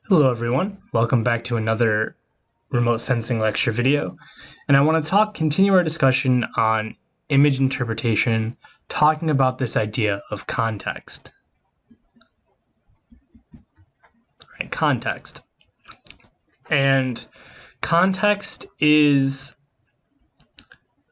Hello everyone, welcome back to another remote sensing lecture video. And I want to continue our discussion on image interpretation, talking about this idea of context. Right, context. And context is,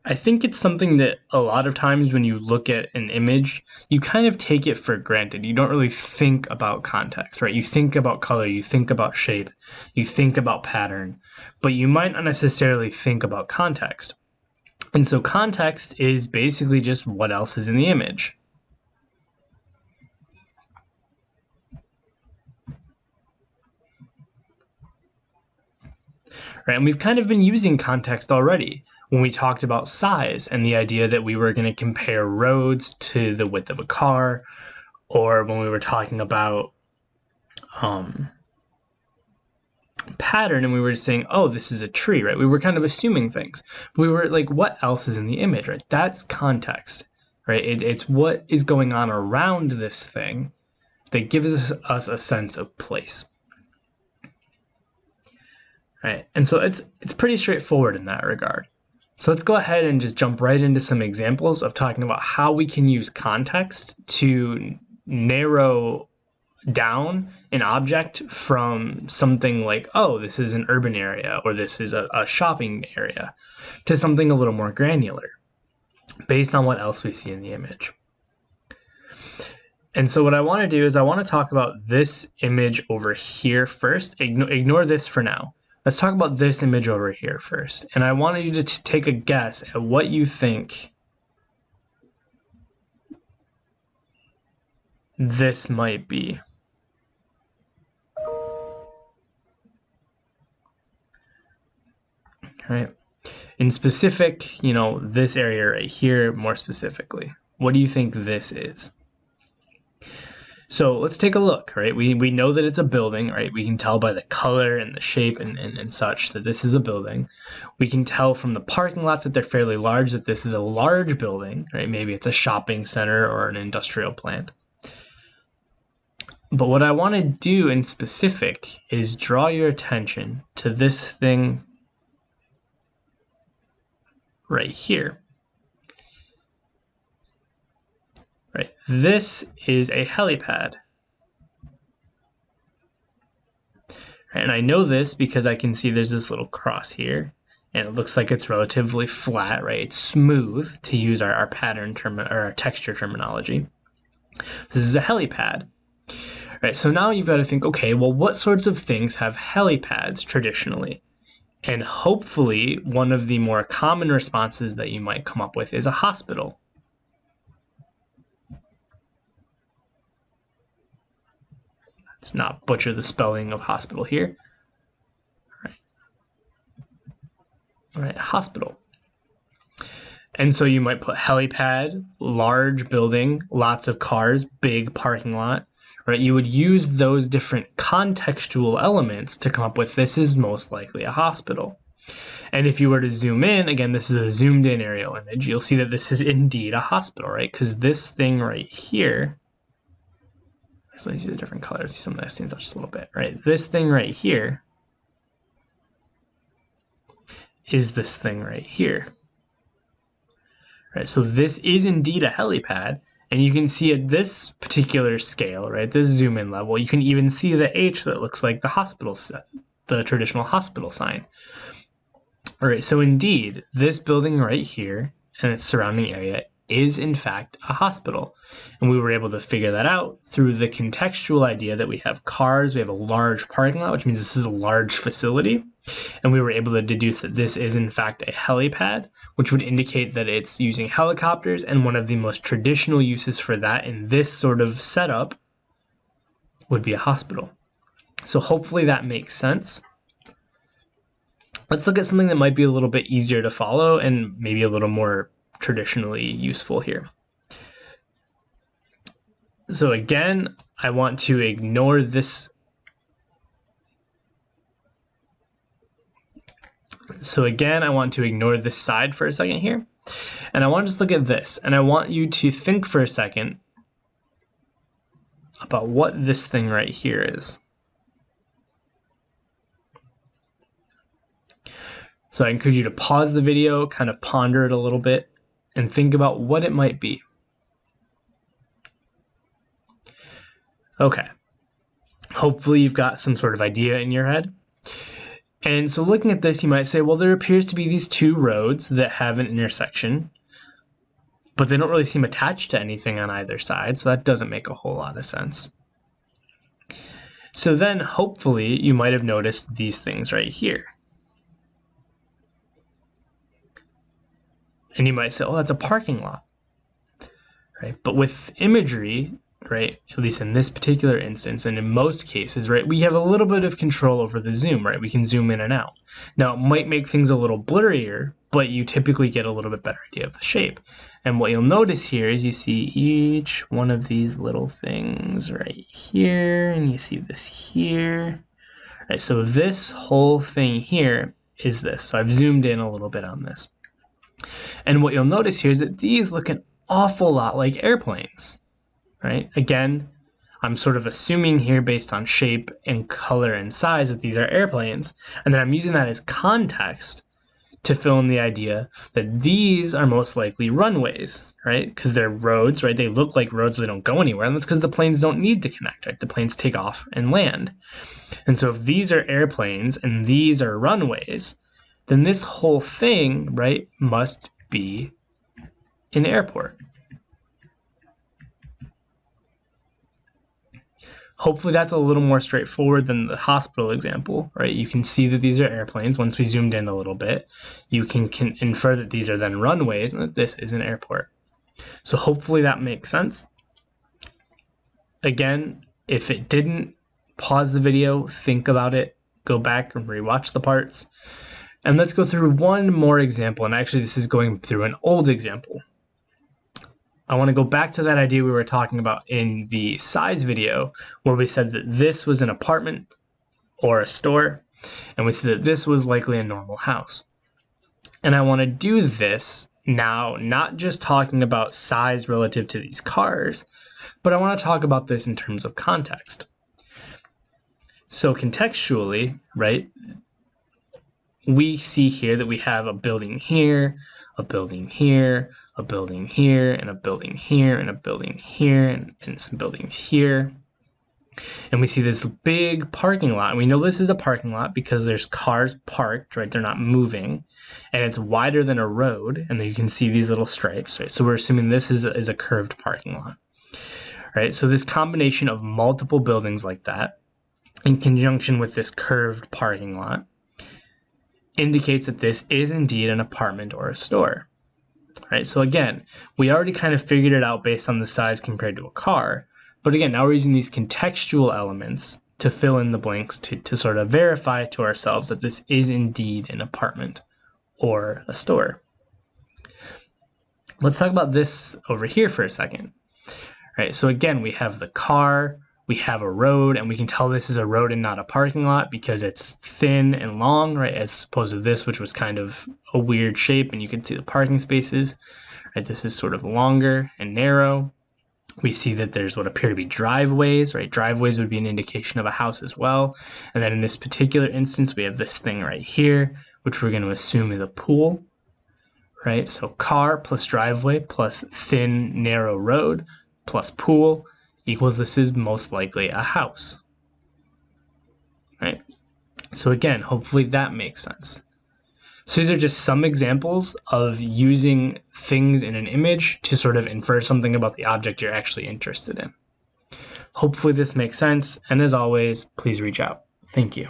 I think it's something that a lot of times when you look at an image, you kind of take it for granted. You don't really think about context, right? You think about color, you think about shape, you think about pattern, but you might not necessarily think about context. And so context is basically just what else is in the image. Right? And we've kind of been using context already when we talked about size and the idea that we were going to compare roads to the width of a car, or when we were talking about pattern and we were saying, oh, this is a tree, right? We were kind of assuming things. We were like, what else is in the image, right? That's context, right? It's what is going on around this thing that gives us a sense of place. Right? And so it's pretty straightforward in that regard. So let's go ahead and just jump right into some examples of talking about how we can use context to narrow down an object from something like, oh, this is an urban area or this is a shopping area, to something a little more granular based on what else we see in the image. And so what I want to do is I want to talk about this image over here first. Ignore this for now. Let's talk about this image over here first. And I wanted you to take a guess at what you think this might be. Right? In specific, this area right here, more specifically, what do you think this is? So let's take a look, right? We know that it's a building, right? We can tell by the color and the shape and such that this is a building. We can tell from the parking lots that they're fairly large that this is a large building, right? Maybe it's a shopping center or an industrial plant. But what I want to do in specific is draw your attention to this thing right here. Right, this is a helipad. And I know this because I can see there's this little cross here, and it looks like it's relatively flat, right? It's smooth, to use our pattern term or our texture terminology. This is a helipad. Right, so now you've got to think, okay, well, what sorts of things have helipads traditionally? And hopefully one of the more common responses that you might come up with is a hospital. Let's not butcher the spelling of hospital here. All right, hospital. And so you might put helipad, large building, lots of cars, big parking lot, right? You would use those different contextual elements to come up with this is most likely a hospital. And if you were to zoom in, again, this is a zoomed in aerial image, you'll see that this is indeed a hospital, right? Because this thing right here, so let's use the different colors, see some of that stands out just a little bit, right? This thing right here is this thing right here. Right, so this is indeed a helipad, and you can see at this particular scale, right, this zoom in level, you can even see the H that looks like the hospital, the traditional hospital sign. All right, so indeed, this building right here and its surrounding area is in fact a hospital. And we were able to figure that out through the contextual idea that we have cars, we have a large parking lot, which means this is a large facility. And we were able to deduce that this is in fact a helipad, which would indicate that it's using helicopters, and one of the most traditional uses for that in this sort of setup would be a hospital. So hopefully that makes sense. Let's look at something that might be a little bit easier to follow and maybe a little more traditionally useful here. So again, I want to ignore this. So again, I want to ignore this side for a second here. And I want to just look at this. And I want you to think for a second about what this thing right here is. So I encourage you to pause the video, kind of ponder it a little bit, and think about what it might be. Okay. Hopefully you've got some sort of idea in your head. And so looking at this, you might say, well, there appears to be these two roads that have an intersection, but they don't really seem attached to anything on either side, so that doesn't make a whole lot of sense. So then, hopefully, you might have noticed these things right here. And you might say, oh, that's a parking lot, right? But with imagery, right, at least in this particular instance, and in most cases, right, we have a little bit of control over the zoom, right? We can zoom in and out. Now, it might make things a little blurrier, but you typically get a little bit better idea of the shape. And what you'll notice here is you see each one of these little things right here, and you see this here. Right, so this whole thing here is this. So I've zoomed in a little bit on this. And what you'll notice here is that these look an awful lot like airplanes. Right? Again, I'm sort of assuming here based on shape and color and size that these are airplanes, and then I'm using that as context to fill in the idea that these are most likely runways, right? Because they're roads, right? They look like roads, but they don't go anywhere, and that's because the planes don't need to connect, right? The planes take off and land. And so if these are airplanes and these are runways, then this whole thing, right, must be an airport. Hopefully that's a little more straightforward than the hospital example, right? You can see that these are airplanes. Once we zoomed in a little bit, you can infer that these are then runways and that this is an airport. So hopefully that makes sense. Again, if it didn't, pause the video, think about it, go back and rewatch the parts. And let's go through one more example. And actually this is going through an old example. I want to go back to that idea we were talking about in the size video where we said that this was an apartment or a store, and we said that this was likely a normal house. And I want to do this now, not just talking about size relative to these cars, but I want to talk about this in terms of context. So contextually, right, we see here that we have a building here, a building here, a building here, and a building here, and a building here, and some buildings here. And we see this big parking lot. And we know this is a parking lot because there's cars parked, right? They're not moving. And it's wider than a road. And then you can see these little stripes, right? So we're assuming this is a curved parking lot, right? So this combination of multiple buildings like that in conjunction with this curved parking lot indicates that this is indeed an apartment or a store. Right, so again, we already kind of figured it out based on the size compared to a car. But again, now we're using these contextual elements to fill in the blanks to sort of verify to ourselves that this is indeed an apartment or a store. Let's talk about this over here for a second. Right, so again, we have the car, we have a road, and we can tell this is a road and not a parking lot because it's thin and long, right, as opposed to this, which was kind of a weird shape, and you can see the parking spaces. Right, this is sort of longer and narrow. We see that there's what appear to be driveways, right? Driveways would be an indication of a house as well. And then in this particular instance, we have this thing right here, which we're going to assume is a pool, right? So car plus driveway plus thin, narrow road plus pool equals this is most likely a house, right? So again, hopefully that makes sense. So these are just some examples of using things in an image to sort of infer something about the object you're actually interested in. Hopefully this makes sense, and as always, please reach out. Thank you.